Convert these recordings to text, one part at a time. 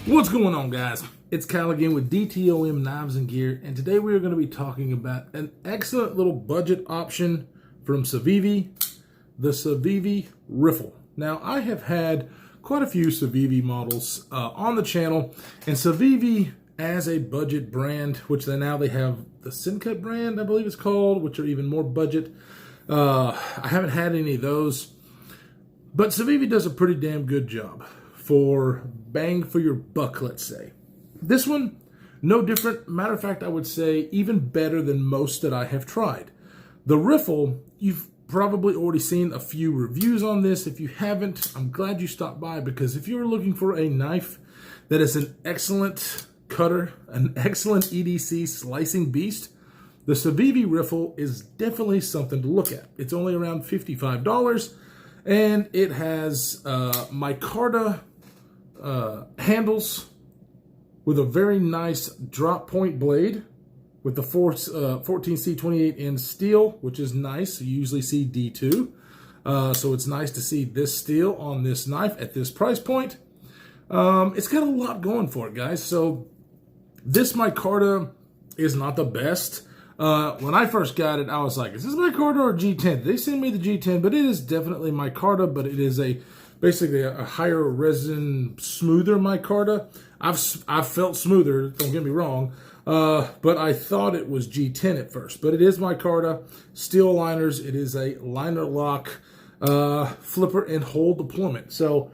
What's going on, guys? It's Kyle again with DTOM Knives and Gear, and today we are going to be talking about an excellent little budget option from Civivi, the Civivi Riffle. Now, I have had quite a few Civivi models on the channel, and Civivi as a budget brand, which they have the Syncut brand, I believe it's called, which are even more budget. I haven't had any of those, but Civivi does a pretty damn good job for bang for your buck, let's say. This one, no different. Matter of fact, I would say even better than most that I have tried. The Riffle, you've probably already seen a few reviews on this. If you haven't, I'm glad you stopped by, because if you're looking for a knife that is an excellent cutter, an excellent EDC slicing beast, the Civivi Riffle is definitely something to look at. It's only around $55, and it has micarta handles with a very nice drop point blade with the 14C28 in steel, which is nice. You usually see D2. So it's nice to see this steel on this knife at this price point. It's got a lot going for it, guys. So this micarta is not the best. When I first got it, I was like, is this micarta or G10? They sent me the G10, but it is definitely micarta, but it is basically a higher resin, smoother micarta. I've felt smoother, don't get me wrong, but I thought it was G10 at first. But it is micarta, steel liners. It is a liner lock, flipper and hole deployment. So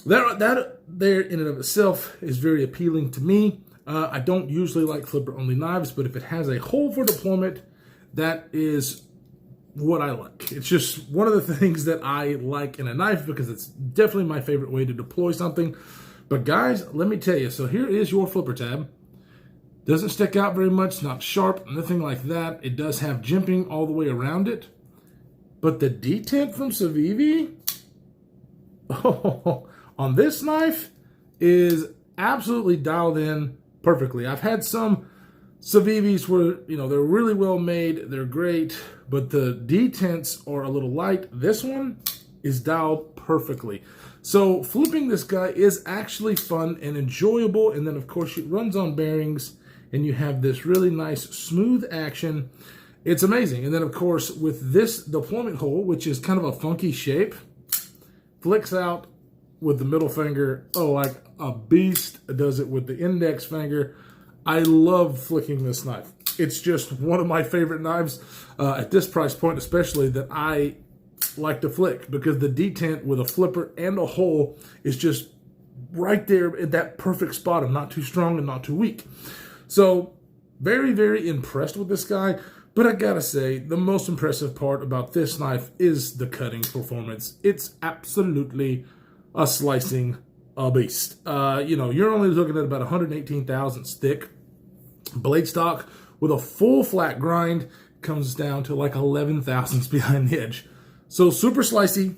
that there in and of itself is very appealing to me. I don't usually like flipper only knives, but if it has a hole for deployment, that is what I like. It's just one of the things that I like in a knife, because it's definitely my favorite way to deploy something. But guys, let me tell you, so here is your flipper tab. Doesn't stick out very much, not sharp, nothing like that. It does have jimping all the way around it. But the detent from Civivi, on this knife is absolutely dialed in perfectly. I've had some Civivis where, they're really well made, they're great, but the detents are a little light. This one is dialed perfectly. So flipping this guy is actually fun and enjoyable. And then of course it runs on bearings and you have this really nice smooth action. It's amazing. And then of course with this deployment hole, which is kind of a funky shape, flicks out with the middle finger. Oh, like a beast. It does it with the index finger. I love flicking this knife. It's just one of my favorite knives at this price point, especially, that I like to flick, because the detent with a flipper and a hole is just right there at that perfect spot of not too strong and not too weak. So very, very impressed with this guy. But I gotta say, the most impressive part about this knife is the cutting performance. It's absolutely a slicing beast. You're only looking at about 118 thousandths thick. Blade stock with a full flat grind comes down to like 11 thousandths behind the edge. So super slicey.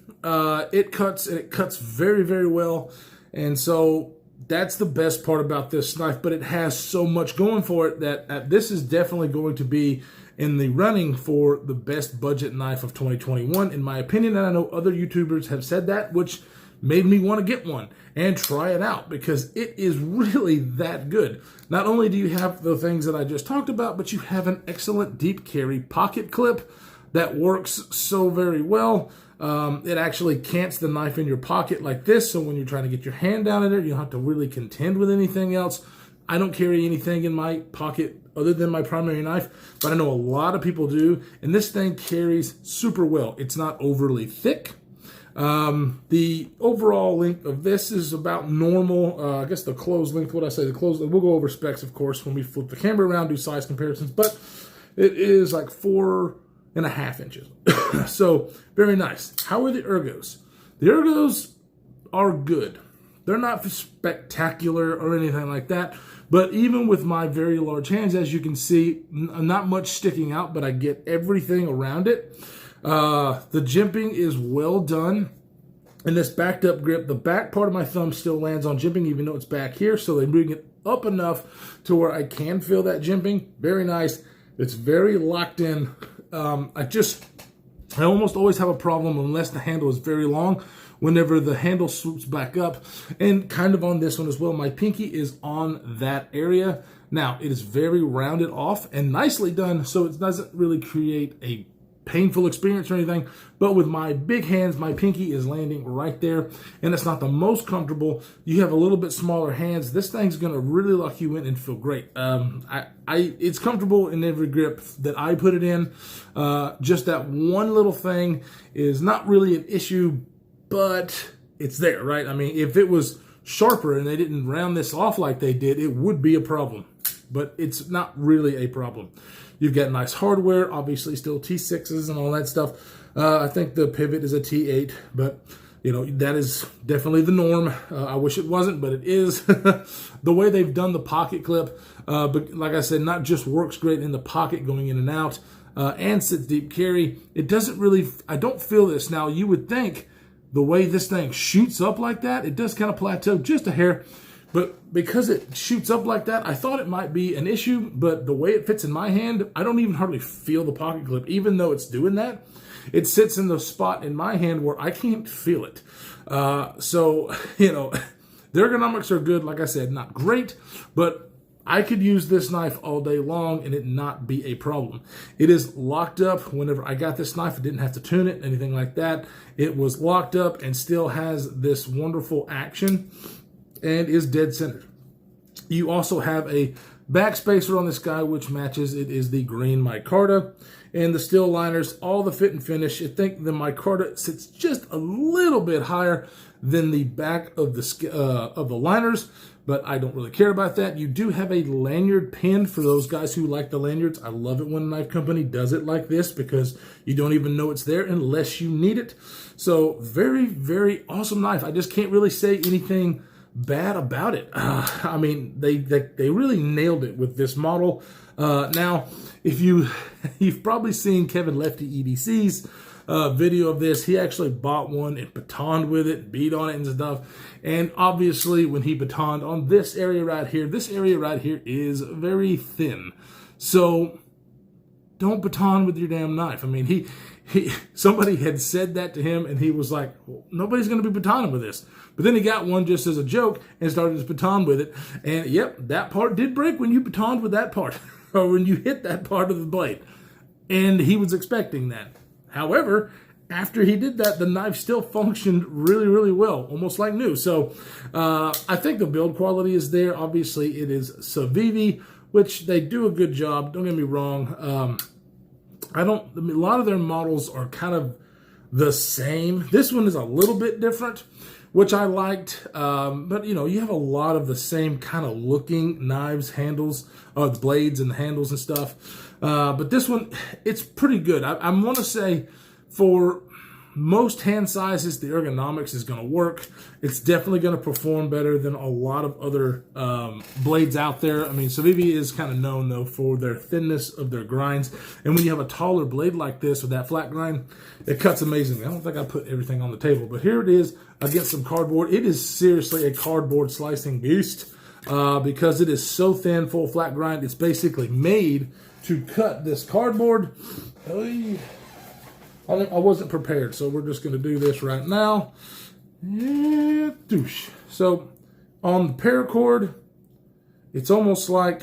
It cuts, and it cuts very, very well. And so that's the best part about this knife, but it has so much going for it that this is definitely going to be in the running for the best budget knife of 2021, in my opinion. And I know other YouTubers have said that, which made me want to get one and try it out, because it is really that good. Not only do you have the things that I just talked about, but you have an excellent deep carry pocket clip that works so very well. It actually cants the knife in your pocket like this, so when you're trying to get your hand down in it, you don't have to really contend with anything else. I don't carry anything in my pocket other than my primary knife, but I know a lot of people do, and this thing carries super well. It's not overly thick. The overall length of this is about normal. I guess the closed length, what I say, the closed length, we'll go over specs, of course, when we flip the camera around, do size comparisons, but it is like 4.5 inches. So very nice. How are the Ergos? The Ergos are good. They're not spectacular or anything like that, but even with my very large hands, as you can see, not much sticking out, but I get everything around it. The jimping is well done. And this backed up grip, the back part of my thumb still lands on jimping, even though it's back here. So they bring it up enough to where I can feel that jimping. Very nice. It's very locked in. I almost always have a problem, unless the handle is very long, whenever the handle swoops back up. And kind of on this one as well, my pinky is on that area. Now, it is very rounded off and nicely done, so it doesn't really create a painful experience or anything, but with my big hands, my pinky is landing right there, and it's not the most comfortable. You have a little bit smaller hands, this thing's going to really lock you in and feel great. It's comfortable in every grip that I put it in. Just that one little thing is not really an issue, but it's there, right? I mean, if it was sharper and they didn't round this off like they did, it would be a problem, but it's not really a problem. You've got nice hardware, obviously still T6s and all that stuff. I think the pivot is a T8, but you know, that is definitely the norm. I wish it wasn't, but it is. The way they've done the pocket clip, but like I said, not just works great in the pocket going in and out, and sits deep carry. It doesn't really, I don't feel this. Now, you would think the way this thing shoots up like that, it does kind of plateau just a hair. But because it shoots up like that, I thought it might be an issue, but the way it fits in my hand, I don't even hardly feel the pocket clip, even though it's doing that. It sits in the spot in my hand where I can't feel it. So, you know, the ergonomics are good. Like I said, not great, but I could use this knife all day long and it not be a problem. It is locked up. Whenever I got this knife, I didn't have to tune it, anything like that. It was locked up and still has this wonderful action and is dead centered. You also have a backspacer on this guy, which matches. It is the green micarta, and the steel liners, all the fit and finish. I think the micarta sits just a little bit higher than the back of the liners, but I don't really care about that. You do have a lanyard pin for those guys who like the lanyards. I love it when a knife company does it like this because you don't even know it's there unless you need it. So very, very awesome knife. I just can't really say anything bad about it. I mean, they really nailed it with this model. Now, if you've probably seen Kevin Lefty EDC's video of this. He actually bought one and batoned with it, beat on it and stuff. And obviously, when he batoned on this area right here is very thin. So don't baton with your damn knife. I mean, somebody had said that to him, and he was like, well, nobody's going to be batoning with this. But then he got one just as a joke and started to baton with it. And yep, that part did break when you batoned with that part, or when you hit that part of the blade. And he was expecting that. However, after he did that, the knife still functioned really, really well, almost like new. So I think the build quality is there. Obviously, it is Civivi, which they do a good job. Don't get me wrong. A lot of their models are kind of the same. This one is a little bit different, which I liked. But, you know, you have a lot of the same kind of looking knives, handles, the blades and the handles and stuff. But this one, it's pretty good. I want to say for most hand sizes, the ergonomics is going to work. It's definitely going to perform better than a lot of other blades out there. I mean, Civivi is kind of known, though, for their thinness of their grinds. And when you have a taller blade like this with that flat grind, it cuts amazingly. I don't think I put everything on the table, but here it is against some cardboard. It is seriously a cardboard slicing beast because it is so thin, full flat grind. It's basically made to cut this cardboard. I wasn't prepared, so we're just going to do this right now. Yeah, douche. So on the paracord, it's almost like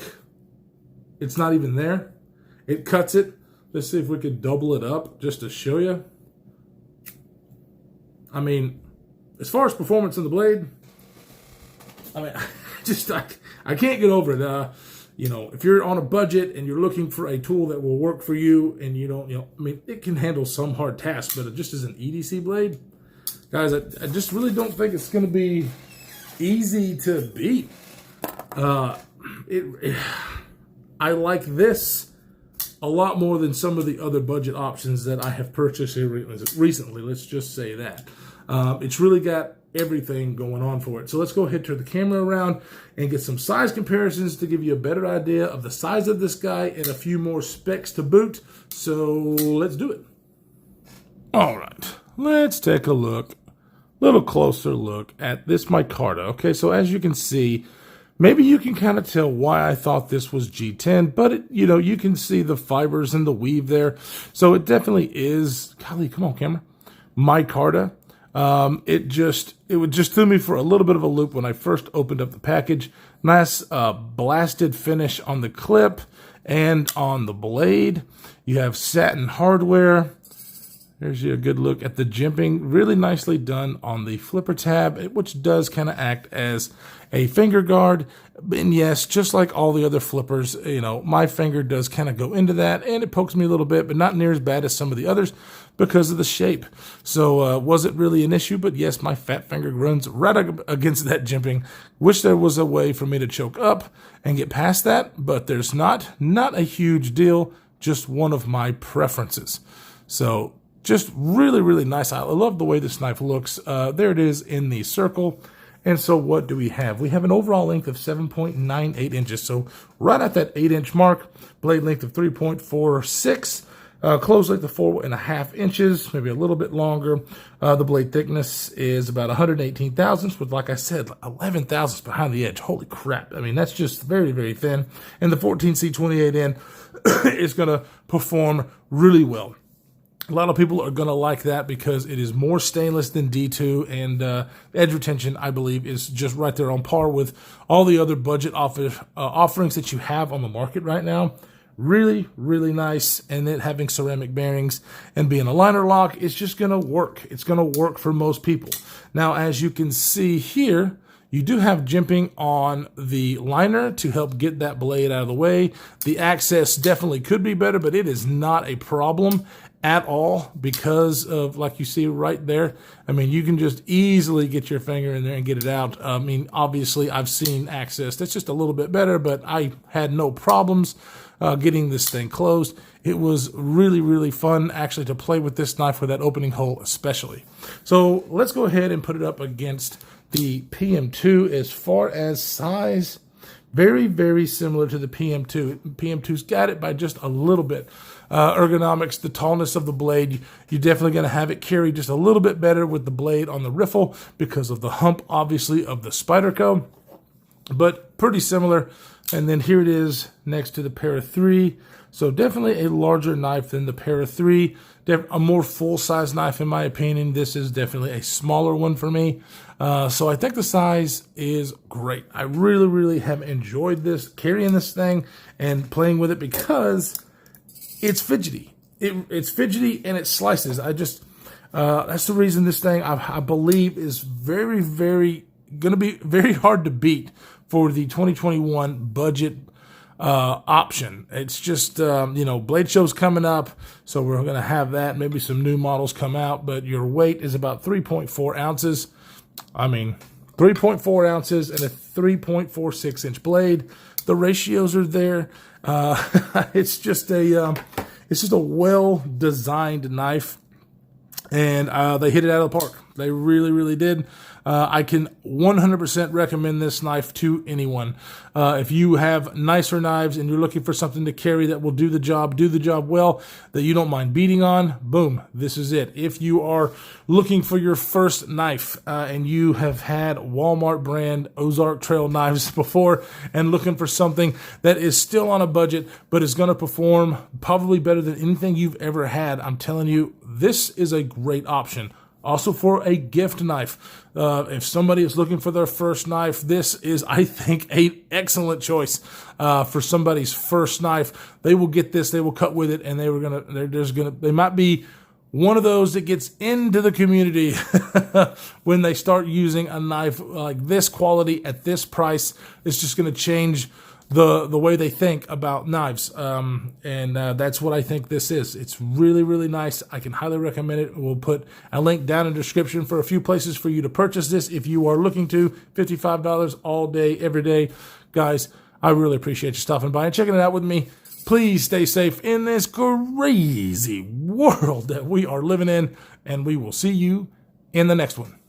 it's not even there. It cuts it. Let's see if we could double it up just to show you. I mean, as far as performance in the blade, I mean, I can't get over it. You know, if you're on a budget and you're looking for a tool that will work for you and you don't, I mean, it can handle some hard tasks, but it just as an EDC blade, guys, I just really don't think it's going to be easy to beat. I like this a lot more than some of the other budget options that I have purchased here recently. Let's just say that. It's really got everything going on for it. So let's go ahead, turn the camera around and get some size comparisons to give you a better idea of the size of this guy and a few more specs to boot. So let's do it. All right, let's take a little closer look at this micarta. Okay, so as you can see, maybe you can kind of tell why I thought this was G10, but you can see the fibers and the weave there. So it definitely is, golly, come on camera, micarta. It just threw me for a little bit of a loop when I first opened up the package. Nice blasted finish on the clip and on the blade. You have satin hardware. There's a good look at the jimping. Really nicely done on the flipper tab, which does kind of act as a finger guard. And yes, just like all the other flippers, my finger does kind of go into that, and it pokes me a little bit, but not near as bad as some of the others because of the shape. So wasn't really an issue, but yes, my fat finger runs right against that jimping. Wish there was a way for me to choke up and get past that, but there's not. Not a huge deal, just one of my preferences. So just really, really nice. I love the way this knife looks. There it is in the circle. And so what do we have? We have an overall length of 7.98 inches. So right at that 8-inch mark. Blade length of 3.46. Close length of 4.5 inches, maybe a little bit longer. The blade thickness is about 118 thousandths, with, like I said, 11 thousandths behind the edge. Holy crap. I mean, that's just very, very thin. And the 14C28N is going to perform really well. A lot of people are going to like that because it is more stainless than D2, and edge retention, I believe, is just right there on par with all the other budget offerings that you have on the market right now. Really, really nice, and then having ceramic bearings and being a liner lock, it's just going to work. It's going to work for most people. Now, as you can see here, you do have jimping on the liner to help get that blade out of the way. The access definitely could be better, but it is not a problem at all because of, like you see right there. I mean, you can just easily get your finger in there and get it out. I mean, obviously, I've seen access that's just a little bit better, but I had no problems getting this thing closed. It was really, really fun actually to play with this knife with that opening hole especially. So let's go ahead and put it up against the PM2. As far as size, very, very similar to the PM2. PM2's got it by just a little bit. Ergonomics, the tallness of the blade, you're definitely going to have it carry just a little bit better with the blade on the Riffle because of the hump, obviously, of the Spyderco. But pretty similar. And then here it is next to the Para 3. So definitely a larger knife than the Para 3. A more full-size knife, in my opinion. This is definitely a smaller one for me. So I think the size is great. I really, really have enjoyed this, carrying this thing and playing with it because it's fidgety. It's fidgety and it slices. That's the reason this thing, I believe, is very, very going to be very hard to beat for the 2021 budget option. It's just, Blade Show's coming up, so we're going to have that. Maybe some new models come out, but your weight is about 3.4 ounces. I mean, 3.4 ounces and a 3.46-inch blade. The ratios are there. It's just a well-designed knife, and they hit it out of the park. They really, really did. I can 100% recommend this knife to anyone. If you have nicer knives and you're looking for something to carry that will do the job well, that you don't mind beating on, boom, this is it. If you are looking for your first knife and you have had Walmart brand Ozark Trail knives before and looking for something that is still on a budget but is going to perform probably better than anything you've ever had, I'm telling you, this is a great option. Also for a gift knife. If somebody is looking for their first knife, this is, I think, an excellent choice for somebody's first knife. They will get this, they will cut with it, and they might be one of those that gets into the community when they start using a knife like this quality at this price. It's just going to change the way they think about knives, and that's what I think this is. It's really, really nice. I can highly recommend it. We'll put a link down in the description for a few places for you to purchase this if you are looking to. $55 all day, every day. Guys, I really appreciate you stopping by and checking it out with me. Please stay safe in this crazy world that we are living in, and we will see you in the next one.